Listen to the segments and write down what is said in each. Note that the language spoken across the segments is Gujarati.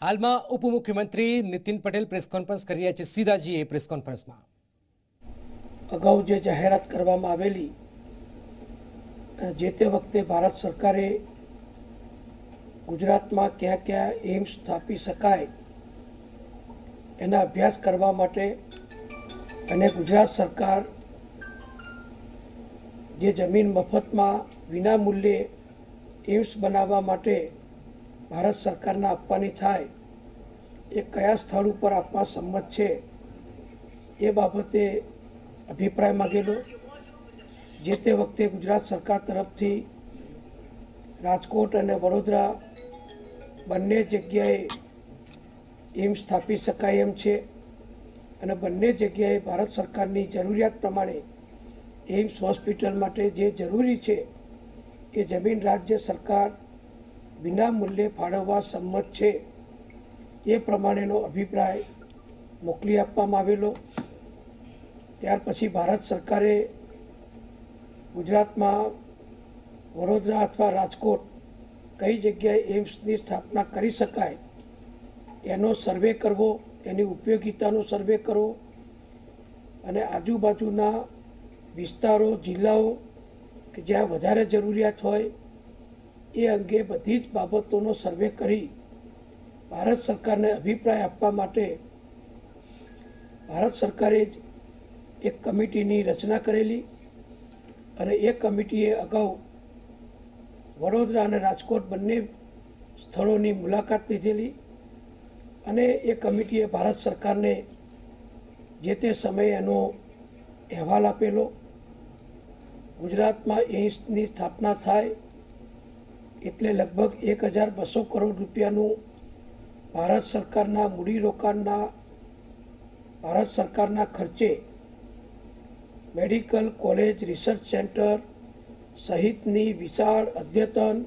हाल में उपमुख्यमंत्री नितिन पटेल प्रेस कॉन्फ्रेंस कर रहा है। सीधा जी प्रेस कॉन्फ्रेंस में अगाऊ जो जाहेरात करवामां आवेली जे ते वखते भारत सरकारे गुजरात में क्या क्या एम्स स्थापी शकाय एना अभ्यास करवा माटे अने गुजरात सरकार जे जमीन मफत में विना मूल्ये एम्स बनावा माटे भारत सरकार ने आपवानी थाय ए कया स्थल पर आपवा सम्मत छे ए बाबते अभिप्राय मांगेलो। जे ते वखते गुजरात सरकार तरफथी राजकोट और वडोदरा बंने जग्याए एम्स स्थापी शकाय एम छे अने बंने जग्याए भारत सरकारनी जरूरियात प्रमाणे एम्स होस्पिटल माटे जे जरूरी छे ए जमीन राज्य सरकार विना मूल्ये फाळववा सम्मत छे ए प्रमाणेनो अभिप्राय मोकली आपवामां आवेलो। त्यार पछी भारत सरकारे गुजरात में वडोदरा अथवा राजकोट कई जगह एम्सनी स्थापना करी शकाय एनो सर्वे करवो, एनी उपयोगितानो सर्वे करवो अने आजूबाजूना विस्तारों जिल्लाओं के ज्यां वधारे जरूरियात होय ए अंगे बधी ज बाबतोनो सर्वे करी भारत सरकार ने अभिप्राय आपवा माटे भारत सरकारे एक कमिटीनी रचना करेली अने एक कमिटीए अगाऊ वडोदरा अने राजकोट बंने स्थलोनी मुलाकात लीधेली अने एक कमिटीए भारत सरकार ने जे ते समये एनो अहेवाल आपेलो। गुजरात में एम्सनी स्थापना थाय एटले लगभग 1200 करोड़ रूपियानु भारत सरकारना मूडीरोकाणना भारत सरकारना खर्चे मेडिकल कॉलेज रिसर्च सेंटर सहितनी विशाल अद्यतन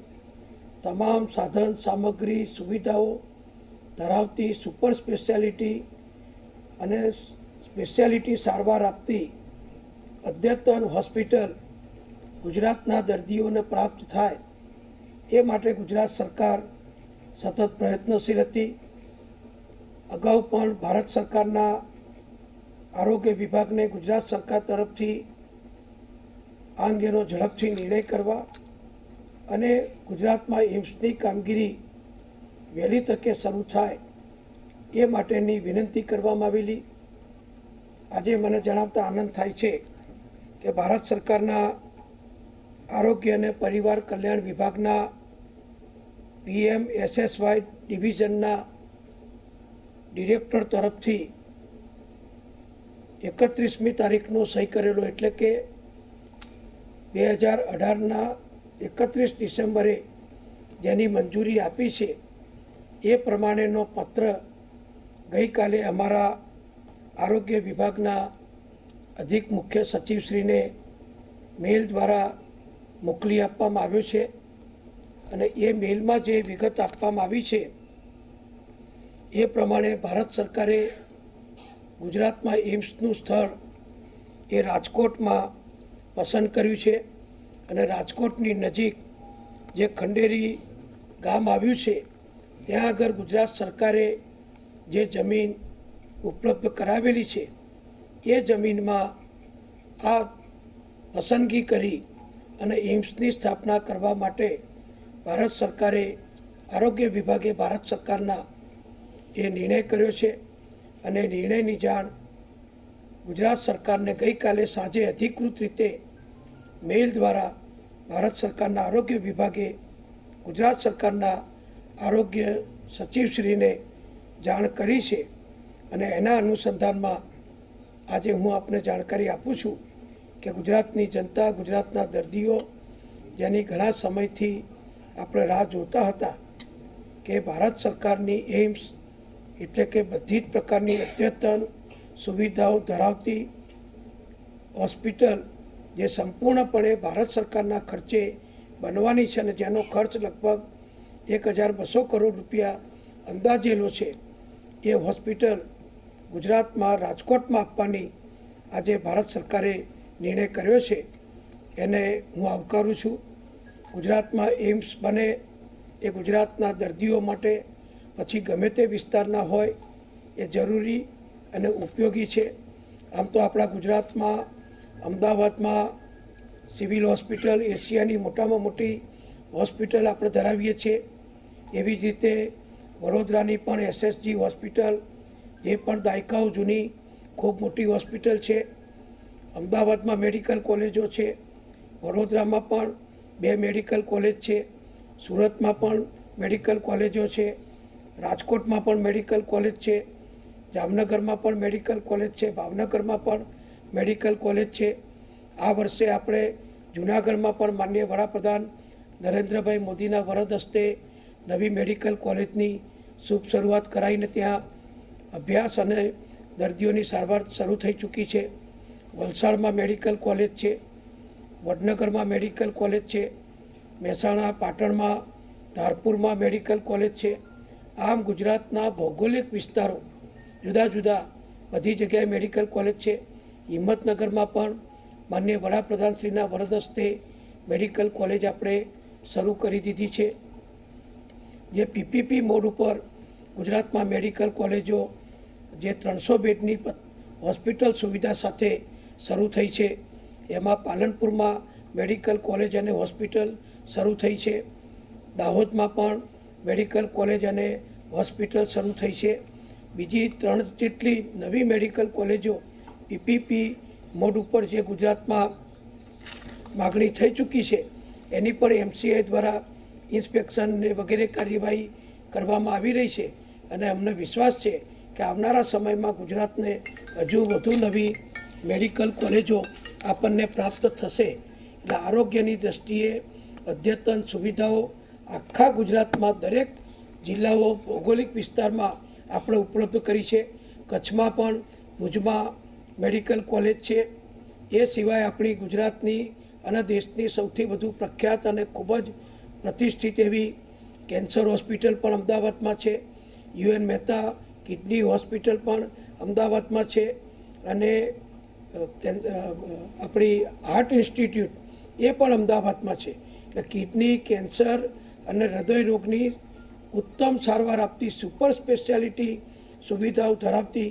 तमाम साधन सामग्री सुविधाओं धरावती सुपर स्पेशियालिटी अने स्पेशियालिटी सारवार आपती अद्यतन हॉस्पिटल गुजरातना दर्दीओने प्राप्त थाय ए माटे गुजरात सरकार सतत प्रयत्नशील हती। अगाऊ पण भारत सरकारना आरोग्य विभाग ने गुजरात सरकार तरफथी आ अंगेनो झड़पथी निर्णय करवा अने गुजरात में एम्सनी कामगीरी वहेली तके शरू थाय ए माटेनी विनंती करवामां आवेली। आजे मने जणावता आनंद थाय छे के भारत सरकारना आरोग्य अने परिवार कल्याण विभागना PMSSY डिविजनना डिरेक्टर तरफथी 31मी तारीखनो सही करेलो एटले के 2018 ना 31 डिसेम्बरे जेनी मंजूरी आपी छे ए प्रमाणेनो पत्र गई काले अमारा आरोग्य विभागना अधिक मुख्य सचिव श्री ने मेल द्वारा मोकली आपवामां आव्यो छे अने ए मेल में जे विगत आपवामां आवी छे ए प्रमाणे भारत सरकारे गुजरात में एम्सनु स्थल ए राजकोट में पसंद कर्यु छे अने राजकोटनी नजीक जे खंडेरी गाम आव्युं छे त्यां आगळ गुजरात सरकारे जे जमीन उपलब्ध करावेली छे ए जमीन में आ पसंदगी करी अने एम्सनी स्थापना करवा माटे भारत सरकारे आरोग्य विभागे भारत सरकारना ए निर्णय कर्यो छे अने निर्णयनी जाण गुजरात सरकार ने गई काले साँजे अधिकृत रीते मेल द्वारा भारत सरकारना आरोग्य विभागे गुजरात सरकारना आरोग्य सचिवश्री ने जाण करी छे अने एना अनुसंधान में आज हूँ आपने जानकारी आपू छूँ कि गुजरातनी जनता गुजरातना दर्दीओ जेनी घणा समयथी आपणे राह जोता हता कि भारत सरकारनी एम्स एटले के बधी ज प्रकारनी अद्यतन सुविधाओं धरावती हॉस्पिटल जे संपूर्णपणे भारत सरकारना खर्चे बनवानी छे अने जेनो खर्च लगभग 1200 करोड़ रूपिया अंदाजेलो छे ए हॉस्पिटल गुजरात में राजकोट में आपवानी आजे भारत सरकारे निर्णय कर्यो छे एने हूँ आवकारूँ छूँ। गुजरात में एम्स बने ए गुजरातना दर्दीओ माटे પછી ગમે તે વિસ્તારના હોય એ જરૂરી અને ઉપયોગી છે. આમ તો આપણા ગુજરાતમાં અમદાવાદમાં સિવિલ હોસ્પિટલ એશિયાની મોટામાં મોટી હોસ્પિટલ આપણે ધરાવીએ છીએ. એવી જ રીતે વડોદરાની પણ એસએસજી હોસ્પિટલ જે પણ દાયકાઓ જૂની ખૂબ મોટી હોસ્પિટલ છે. અમદાવાદમાં મેડિકલ કોલેજો છે. વડોદરામાં પણ 2 મેડિકલ કોલેજ છે. સુરતમાં પણ મેડિકલ કોલેજો છે. રાજકોટમાં પણ મેડિકલ કોલેજ છે. જામનગરમાં પણ મેડિકલ કોલેજ છે. ભાવનગરમાં પણ મેડિકલ કોલેજ છે. આ વર્ષે આપણે જૂનાગઢમાં પણ માનનીય વડાપ્રધાન નરેન્દ્રભાઈ મોદીના વરદ હસ્તે નવી મેડિકલ કોલેજની શુભ શરૂઆત કરાવીને ત્યાં અભ્યાસ અને દર્દીઓની સારવાર શરૂ થઈ ચૂકી છે. વલસાડમાં મેડિકલ કોલેજ છે. વડનગરમાં મેડિકલ કોલેજ છે. મહેસાણા, પાટણમાં, ધારપુરમાં મેડિકલ કોલેજ છે. આમ ગુજરાતના ભૌગોલિક વિસ્તારો જુદા જુદા બધી જગ્યાએ મેડિકલ કોલેજ છે. હિંમતનગરમાં પણ માનનીય વડાપ્રધાનશ્રીના વરદ હસ્તે મેડિકલ કોલેજ આપણે શરૂ કરી દીધી છે. જે પીપીપી મોડ ઉપર ગુજરાતમાં મેડિકલ કોલેજો જે 300 બેડની હોસ્પિટલ સુવિધા સાથે શરૂ થઈ છે. એમાં પાલનપુરમાં મેડિકલ કોલેજ અને હોસ્પિટલ શરૂ થઈ છે. દાહોદમાં પણ મેડિકલ કોલેજ અને હોસ્પિટલ શરૂ થઈ છે. બીજી 3 જેટલી નવી મેડિકલ કોલેજો પીપીપી મોડ ઉપર જે ગુજરાતમાં માગણી થઈ ચૂકી છે એની પણ એમસીઆઈ દ્વારા ઇન્સ્પેક્શન વગેરે કાર્યવાહી કરવામાં આવી રહી છે. અને અમને વિશ્વાસ છે કે આવનારા સમયમાં ગુજરાતને હજુ વધુ નવી મેડિકલ કોલેજો આપણને પ્રાપ્ત થશે. એટલે આરોગ્યની દ્રષ્ટિએ અદ્યતન સુવિધાઓ આખા ગુજરાતમાં દરેક જિલ્લાઓ ભૌગોલિક વિસ્તારમાં આપણે ઉપલબ્ધ કરી છે. કચ્છમાં પણ ભુજમાં મેડિકલ કોલેજ છે. એ સિવાય આપણી ગુજરાતની અને દેશની સૌથી વધુ પ્રખ્યાત અને ખૂબ જ પ્રતિષ્ઠિત એવી કેન્સર હોસ્પિટલ પણ અમદાવાદમાં છે. યુએન મહેતા કિડની હોસ્પિટલ પણ અમદાવાદમાં છે. અને આપણી હાર્ટ ઇન્સ્ટિટ્યૂટ એ પણ અમદાવાદમાં છે. એટલે કિડની, કેન્સર અને હૃદય રોગની ઉત્તમ સારવાર આપતી સુપર સ્પેશિયાલિટી સુવિધાઓ ધરાવતી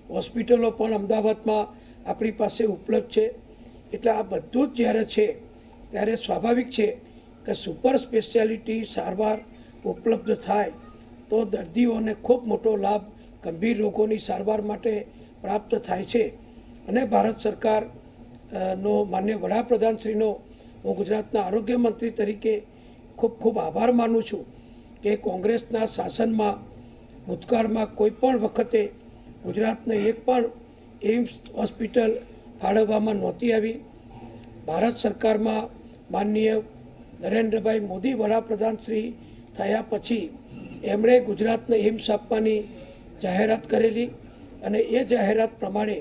હોસ્પિટલો પણ અમદાવાદમાં આપણી પાસે ઉપલબ્ધ છે. એટલે આ બધું જ જ્યારે છે ત્યારે સ્વાભાવિક છે કે સુપર સ્પેશિયાલિટી સારવાર ઉપલબ્ધ થાય તો દર્દીઓને ખૂબ મોટો લાભ ગંભીર રોગોની સારવાર માટે પ્રાપ્ત થાય છે. અને ભારત સરકાર નો માન્ય વડાપ્રધાનશ્રીનો હું ગુજરાતના આરોગ્ય મંત્રી તરીકે ખૂબ ખૂબ આભાર માનું છું કે કોંગ્રેસના શાસનમાં ભૂતકાળમાં કોઈ પણ વખતે ગુજરાતને એક પણ એમ્સ હોસ્પિટલ ફાળવવામાં નહોતી આવી. ભારત સરકારમાં માનનીય નરેન્દ્રભાઈ મોદી વડાપ્રધાન શ્રી થયા પછી એમણે ગુજરાતને એમ્સ આપવાની જાહેરાત કરેલી. અને એ જાહેરાત પ્રમાણે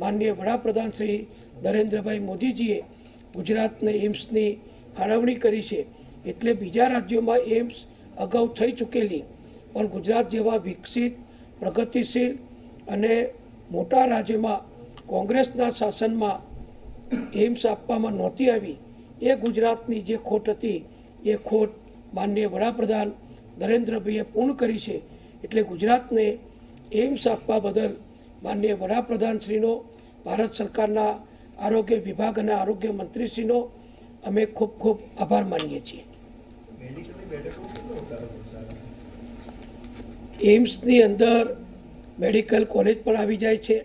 માનનીય વડાપ્રધાન શ્રી નરેન્દ્રભાઈ મોદીજીએ ગુજરાતને એમ્સની ફાળવણી કરી છે. એટલે બીજા રાજ્યોમાં એમ્સ અગાઉ થઈ ચૂકેલી પણ ગુજરાત જેવા વિકસિત, પ્રગતિશીલ અને મોટા રાજ્યમાં કોંગ્રેસના શાસનમાં એમ્સ આપવામાં નહોતી આવી. એ ગુજરાતની જે ખોટ હતી એ ખોટ માનનીય વડાપ્રધાન નરેન્દ્રભાઈએ પૂર્ણ કરી છે. એટલે ગુજરાતને એમ્સ આપવા બદલ માનનીય વડાપ્રધાનશ્રીનો, ભારત સરકારના આરોગ્ય વિભાગ અને આરોગ્ય મંત્રીશ્રીનો અમે ખૂબ ખૂબ આભાર માનીએ છીએ. એમ્સની અંદર મેડિકલ કોલેજ પણ આવી જાય છે.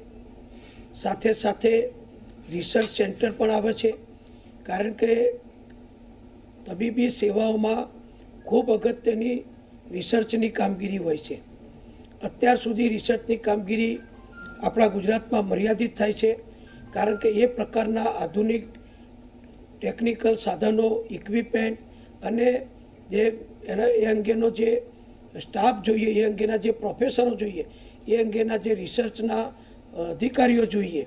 સાથે સાથે રિસર્ચ સેન્ટર પણ આવે છે. કારણ કે તબીબી સેવાઓમાં ખૂબ અગત્યની રિસર્ચની કામગીરી હોય છે. અત્યાર સુધી રિસર્ચની કામગીરી આપણા ગુજરાતમાં મર્યાદિત થાય છે. કારણ કે એ પ્રકારના આધુનિક ટેકનિકલ સાધનો, ઇક્વિપમેન્ટ અને જે એ અંગેનો જે સ્ટાફ જોઈએ, એ અંગેના જે પ્રોફેસરો જોઈએ, એ અંગેના જે રિસર્ચના અધિકારીઓ જોઈએ,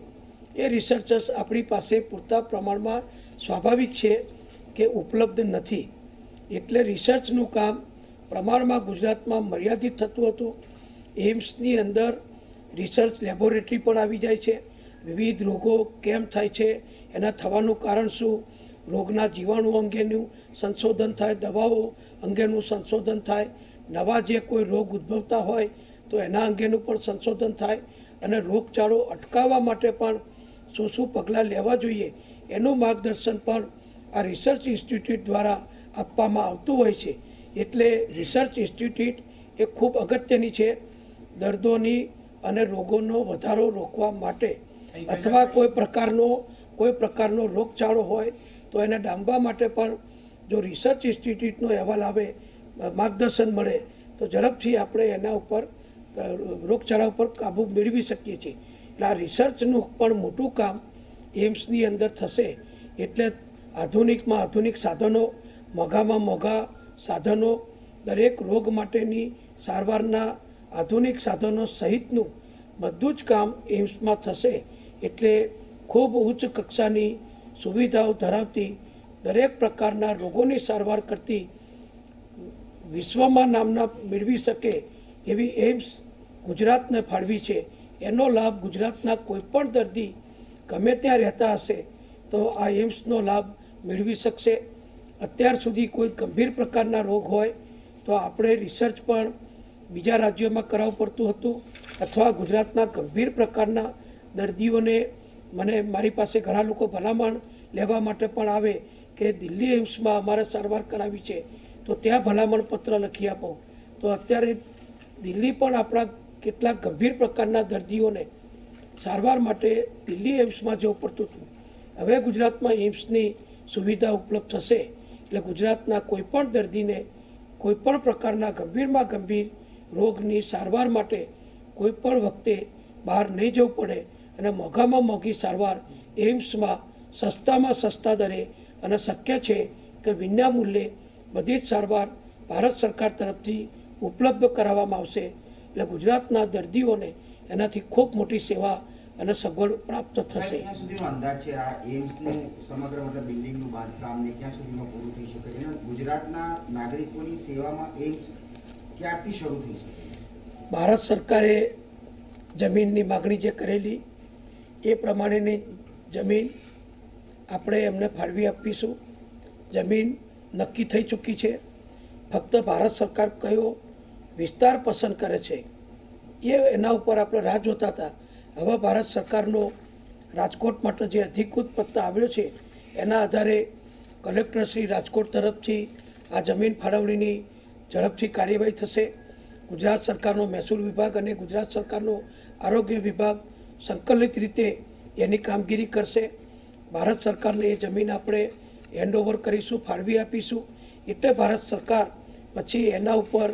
એ રિસર્ચર્સ આપણી પાસે પૂરતા પ્રમાણમાં સ્વાભાવિક છે કે ઉપલબ્ધ નથી. એટલે રિસર્ચનું કામ પ્રમાણમાં ગુજરાતમાં મર્યાદિત થતું હતું. એમ્સની અંદર રિસર્ચ લેબોરેટરી પણ આવી જાય છે. વિવિધ રોગો કેમ થાય છે, એના થવાનું કારણ શું, રોગના જીવાણુ અંગેનું સંશોધન થાય, દવાઓ અંગેનું સંશોધન થાય, નવા જે કોઈ રોગ ઉદ્ભવતા હોય તો એના અંગેનું પણ સંશોધન થાય અને રોગચાળો અટકાવવા માટે પણ શું શું પગલાં લેવા જોઈએ એનું માર્ગદર્શન પણ આ રિસર્ચ ઇન્સ્ટિટ્યૂટ દ્વારા આપવામાં આવતું હોય છે. એટલે રિસર્ચ ઇન્સ્ટિટ્યૂટ એ ખૂબ અગત્યની છે દર્દોની અને રોગોનો વધારો રોકવા માટે, અથવા કોઈ પ્રકારનો રોગચાળો હોય તો એને ડામવા માટે પણ જો રિસર્ચ ઇન્સ્ટિટ્યૂટનો અહેવાલ આવે, માર્ગદર્શન મળે તો ઝડપથી આપણે એના ઉપર રોગચાળા ઉપર કાબૂ મેળવી શકીએ છીએ. એટલે આ રિસર્ચનું પણ મોટું કામ એમ્સની અંદર થશે. એટલે આધુનિકમાં આધુનિક સાધનો, મોંઘામાં મોંઘા સાધનો, દરેક રોગ માટેની સારવારના આધુનિક સાધનો સહિતનું બધું જ કામ એમ્સમાં થશે. એટલે ખૂબ ઉચ્ચ કક્ષાની સુવિધાઓ ધરાવતી, દરેક પ્રકારના રોગોની સારવાર કરતી, વિશ્વમાં નામના મેળવી શકે એવી એમ્સ ગુજરાતને ફાળવી છે. એનો લાભ ગુજરાતના કોઈપણ દર્દી ગમે ત્યાં રહેતા હશે તો આ એમ્સનો લાભ મેળવી શકશે. અત્યાર સુધી કોઈ ગંભીર પ્રકારના રોગ હોય તો આપણે રિસર્ચ પણ બીજા રાજ્યોમાં કરાવવું પડતું હતું, અથવા ગુજરાતના ગંભીર પ્રકારના દર્દીઓને મારી પાસે ઘણા લોકો ભલામણ લેવા માટે પણ આવે કે દિલ્હી એમ્સમાં અમારે સારવાર કરાવી છે તો ત્યાં ભલામણ પત્ર લખી આપો. તો અત્યારે દિલ્હી પણ આપણા કેટલાક ગંભીર પ્રકારના દર્દીઓને સારવાર માટે દિલ્હી એમ્સમાં જવું પડતું હતું. હવે ગુજરાતમાં એમ્સની સુવિધા ઉપલબ્ધ થશે એટલે ગુજરાતના કોઈપણ દર્દીને કોઈપણ પ્રકારના ગંભીરમાં ગંભીર રોગની સારવાર માટે કોઈપણ વખતે બહાર નહીં જવું પડે અને મોંઘામાં મોંઘી સારવાર એમ્સમાં સસ્તામાં સસ્તા દરે અને શક્ય છે કે વિના મૂલ્યે બધી જ સારવાર ભારત સરકાર તરફથી ઉપલબ્ધ કરાવવામાં આવશે. એટલે ગુજરાતના દર્દીઓને એનાથી ખૂબ મોટી સેવા અને સગવડ પ્રાપ્ત થશે. ક્યાં સુધીનો અંદાજ છે આ એમ્સનું સમગ્ર મતલબ બિલ્ડિંગનું બાંધકામ ને ક્યાં સુધીમાં પૂરું થઈ શકે છે? ગુજરાતના નાગરિકોની સેવામાં એમ્સ ક્યારથી શરૂ થઈ શકે? ભારત સરકારે જમીનની માગણી જે કરેલી એ પ્રમાણેની જમીન આપણે એમને ફાળવી આપીશું. જમીન નક્કી થઈ ચૂકી છે. ફક્ત ભારત સરકાર કયો વિસ્તાર પસંદ કરે છે એના ઉપર આપણે રાહ જોતા હતા. હવે ભારત સરકારનો રાજકોટ માટે જે અધિકૃત પત્ર આવ્યો છે એના આધારે કલેક્ટર શ્રી રાજકોટ તરફથી આ જમીન ફાળવણીની ઝડપથી કાર્યવાહી થશે. ગુજરાત સરકારનો મહેસૂલ વિભાગ અને ગુજરાત સરકારનો આરોગ્ય વિભાગ સંકલિત રીતે એની કામગીરી કરશે. ભારત સરકારને એ જમીન આપણે હેન્ડઓવર કરીશું, ફાળવી આપીશું. એટલે ભારત સરકાર પછી એના ઉપર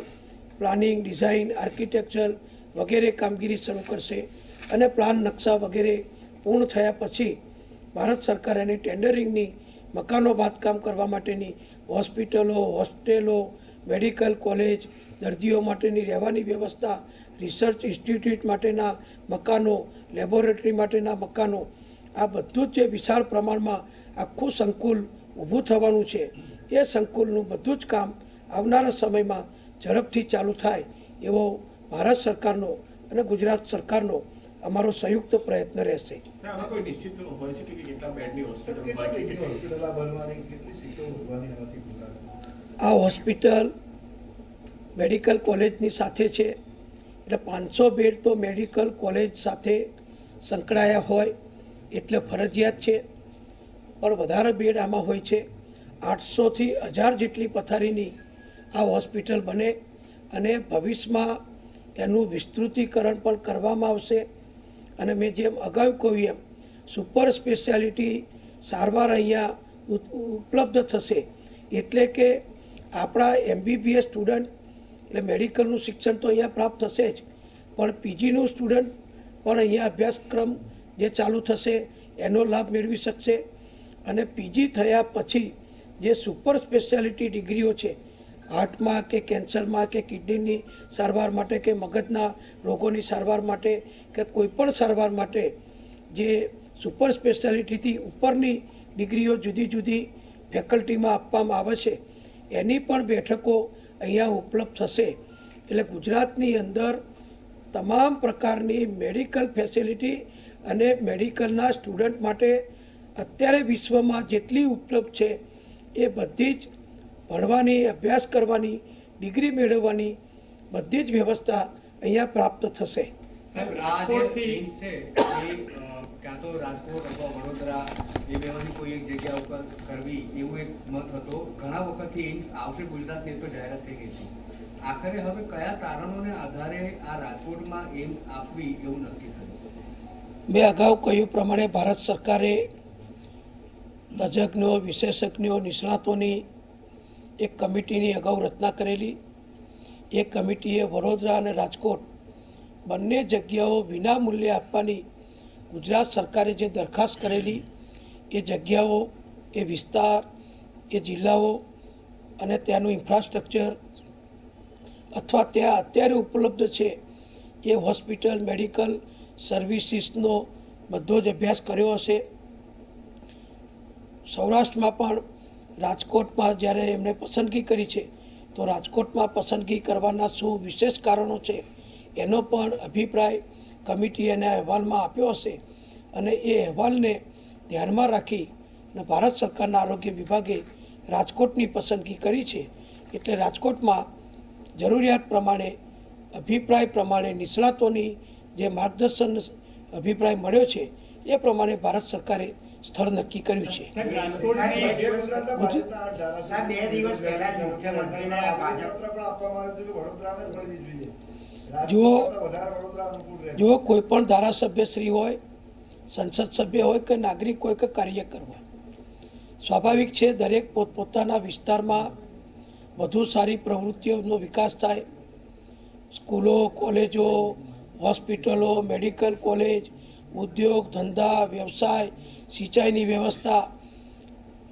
પ્લાનિંગ, ડિઝાઇન, આર્કિટેક્ચર વગેરે કામગીરી શરૂ કરશે અને પ્લાન, નકશા વગેરે પૂર્ણ થયા પછી ભારત સરકાર એની ટેન્ડરિંગની મકાનો બાંધકામ કરવા માટેની હોસ્પિટલો, હોસ્ટેલો, મેડિકલ કોલેજ, દર્દીઓ માટેની રહેવાની વ્યવસ્થા, રિસર્ચ ઇન્સ્ટિટ્યૂટ માટેના મકાનો, લેબોરેટરી માટેના મકાનો, આ બધું જ જે વિશાળ પ્રમાણમાં આખું સંકુલ ઊભું થવાનું છે એ સંકુલનું બધું જ કામ આવનારા સમયમાં ઝડપથી ચાલુ થાય એવો ભારત સરકારનો અને ગુજરાત સરકારનો અમારો સંયુક્ત પ્રયત્ન રહેશે. આ હોસ્પિટલ મેડિકલ કોલેજની સાથે છે એટલે 500 બેડ તો મેડિકલ કોલેજ સાથે સંકળાયા હોય એટલે ફરજિયાત છે, પણ વધારે બેડ આમાં હોય છે. 800 થી 1000 જેટલી પથારીની આ હોસ્પિટલ બને અને ભવિષ્યમાં એનું વિસ્તૃતિકરણ પણ કરવામાં આવશે. અને મેં જેમ અગાઉ કહ્યું એમ સુપર સ્પેશિયાલિટી સારવાર અહીંયા ઉપલબ્ધ થશે. એટલે કે આપણા MBBS સ્ટુડન્ટ એટલે મેડિકલનું શિક્ષણ તો અહીંયા પ્રાપ્ત થશે જ, પણ પીજીનું સ્ટુડન્ટ પણ અહીંયા અભ્યાસક્રમ જે ચાલુ થશે એનો લાભ મેળવી શકશે. અને પીજી થયા પછી જે સુપર સ્પેશિયાલિટી ડિગ્રીઓ છે, હાર્ટમાં કે કેન્સરમાં કે કિડનીની સારવાર માટે કે મગજના રોગોની સારવાર માટે કે કોઈપણ સારવાર માટે જે સુપર સ્પેશિયાલિટીથી ઉપરની ડિગ્રીઓ જુદી જુદી ફેકલ્ટીમાં આપવામાં આવે છે એની પણ બેઠકો અહીંયા ઉપલબ્ધ થશે. એટલે ગુજરાતની અંદર તમામ પ્રકારની મેડિકલ ફેસિલિટી અને મેડિકલના સ્ટુડન્ટ માટે અત્યારે વિશ્વમાં જેટલી ઉપલબ્ધ છે એ બધી જ ભણવાની, અભ્યાસ કરવાની, ડિગ્રી મેળવવાની બધી જ વ્યવસ્થા અહીંયા પ્રાપ્ત થશે. સાહેબ, આ જે એમ્સ છે એ ક્યાં તો રાજકોટ અથવા વડોદરા એ બેમાંથી કોઈ એક જગ્યા ઉપર કરવી એવું એક મત હતો. ઘણા વખતથી એમ્સ આવશે ગુજરાતની તો જાહેરાત થઈ ગઈ હતી. આખરે હવે કયા તારણોને આધારે આ રાજકોટમાં એમ્સ આપવી એવું નક્કી થયું? મેં અગાઉ કહ્યું પ્રમાણે ભારત સરકારે તજજ્ઞો, વિશેષજ્ઞો, નિષ્ણાતોની એક કમિટીની અગાઉ રચના કરેલી. એ કમિટીએ વડોદરા અને રાજકોટ બંને જગ્યાઓ વિના મૂલ્યે આપવાની ગુજરાત સરકારે જે દરખાસ્ત કરેલી એ જગ્યાઓ, એ વિસ્તાર, એ જિલ્લાઓ અને ત્યાંનું ઇન્ફ્રાસ્ટ્રક્ચર અથવા ત્યાં અત્યારે ઉપલબ્ધ છે એ હોસ્પિટલ, મેડિકલ સર્વિસીસનો બધો જ અભ્યાસ કર્યો હશે. સૌરાષ્ટ્રમાં પણ રાજકોટમાં જ્યારે એમણે પસંદગી કરી છે તો રાજકોટમાં પસંદગી કરવાના શું વિશેષ કારણો છે એનો પણ અભિપ્રાય કમિટીએ એના અહેવાલમાં આપ્યો હશે અને એ અહેવાલને ધ્યાનમાં રાખી અને ભારત સરકારના આરોગ્ય વિભાગે રાજકોટની પસંદગી કરી છે. એટલે રાજકોટમાં જરૂરિયાત પ્રમાણે, અભિપ્રાય પ્રમાણે, નિષ્ણાતોની જે માર્ગદર્શન અભિપ્રાય મળ્યો છે એ પ્રમાણે ભારત સરકારે સ્થળ નક્કી કર્યું છે. સાહેબ, 2 દિવસ પહેલા જ મુખ્યમંત્રીને જો કોઈ પણ ધારાસભ્યશ્રી હોય, સંસદ સભ્ય હોય કે નાગરિક હોય કે કાર્યકર હોય, સ્વાભાવિક છે દરેક પોતપોતાના વિસ્તારમાં વધુ સારી પ્રવૃત્તિઓનો વિકાસ થાય. સ્કૂલો, કોલેજો, હોસ્પિટલો, મેડિકલ કોલેજ, ઉદ્યોગ, ધંધા, વ્યવસાય, સિંચાઈની વ્યવસ્થા,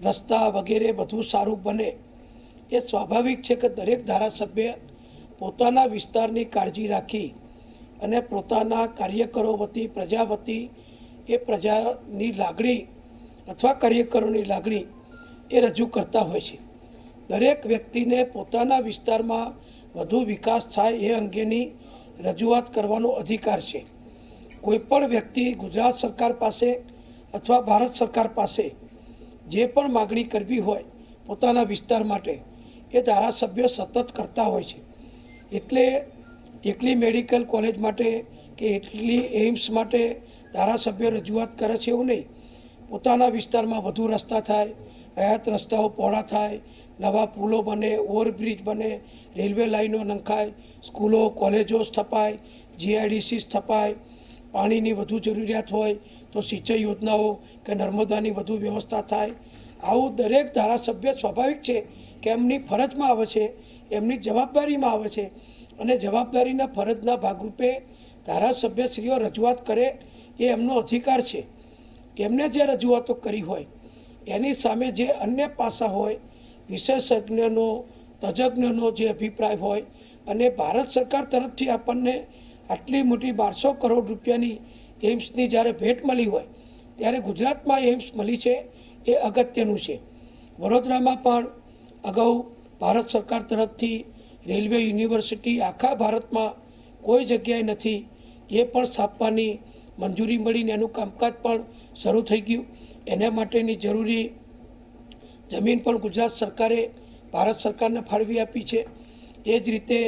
રસ્તા વગેરે બધું સારું બને. એ સ્વાભાવિક છે કે દરેક ધારાસભ્ય પોતાના વિસ્તારની કાળજી રાખી અને પોતાના કાર્યકરો વતી, પ્રજા વતી એ પ્રજાની લાગણી અથવા કાર્યકરોની લાગણી એ રજૂ કરતા હોય છે. દરેક વ્યક્તિને પોતાના વિસ્તારમાં વધુ વિકાસ થાય એ અંગેની રજૂઆત કરવાનો અધિકાર છે. કોઈપણ વ્યક્તિ ગુજરાત સરકાર પાસે અથવા ભારત સરકાર પાસે જે પણ માગણી કરવી હોય પોતાના વિસ્તાર માટે એ ધારાસભ્યો સતત કરતા હોય છે. એટલે એકલી મેડિકલ કોલેજ માટે કે એટલી એમ્સ માટે ધારાસભ્યો રજૂઆત કરે છે એવું નહીં. પોતાના વિસ્તારમાં વધુ રસ્તા થાય, હયાત રસ્તાઓ પહોળા થાય, નવા પુલો બને, ઓવરબ્રિજ બને, રેલવે લાઈનો નંખાય, સ્કૂલો, કોલેજો સ્થપાય, જીઆઈડીસી સ્થપાય, પાણીની વધુ જરૂરિયાત હોય તો સિંચાઈ યોજનાઓ કે નર્મદાની વધુ વ્યવસ્થા થાય. આવું દરેક ધારાસભ્ય સ્વાભાવિક છે કે એમની ફરજમાં આવે છે, એમની જવાબદારીમાં આવે છે અને જવાબદારીના ફરજના ભાગરૂપે ધારાસભ્યશ્રીઓ રજૂઆત કરે એ એમનો અધિકાર છે. એમને જે રજૂઆતો કરી હોય એની સામે જે અન્ય પાસા હોય, વિશેષજ્ઞનો, તજજ્ઞનો જે અભિપ્રાય હોય અને ભારત સરકાર તરફથી આપણને આટલી મોટી 1200 કરોડ રૂપિયાની એમ્સની જ્યારે ભેટ મળી હોય ત્યારે ગુજરાતમાં એમ્સ મળી છે એ અગત્યનું છે. વડોદરામાં પણ અગાઉ ભારત સરકાર તરફથી રેલવે યુનિવર્સિટી આખા ભારતમાં કોઈ જગ્યાએ નથી એ પણ સ્થાપવાની મંજૂરી મળીને એનું કામકાજ પણ શરૂ થઈ ગયું. એના માટેની જરૂરી જમીન પણ ગુજરાત સરકારે ભારત સરકારને ફાળવી આપી છે. એ જ રીતે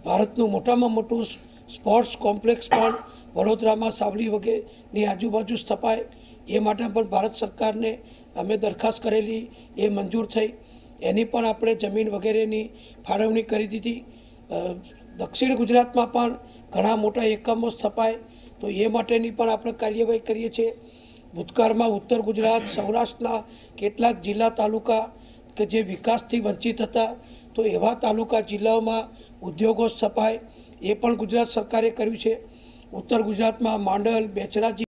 ભારતનું મોટામાં મોટું સ્પોર્ટ્સ કોમ્પ્લેક્સ પણ વડોદરામાં સાવલી વગેરેની આજુબાજુ સ્થપાય એ માટે પણ ભારત સરકારને અમે દરખાસ્ત કરેલી, એ મંજૂર થઈ. એની પણ આપણે જમીન વગેરેની ફાળવણી કરી દીધી. દક્ષિણ ગુજરાતમાં પણ ઘણા મોટા એકમો સ્થપાય તો એ માટેની પણ આપણે કાર્યવાહી કરીએ છીએ. ભૂતકાળમાં ઉત્તર ગુજરાત, સૌરાષ્ટ્રના કેટલાક જિલ્લા તાલુકા કે જે વિકાસથી વંચિત હતા તો એવા તાલુકા જિલ્લાઓમાં ઉદ્યોગો સ્થપાય એ પણ ગુજરાત સરકારે કર્યું છે. ઉત્તર ગુજરાતમાં માંડલ, બેચરાજી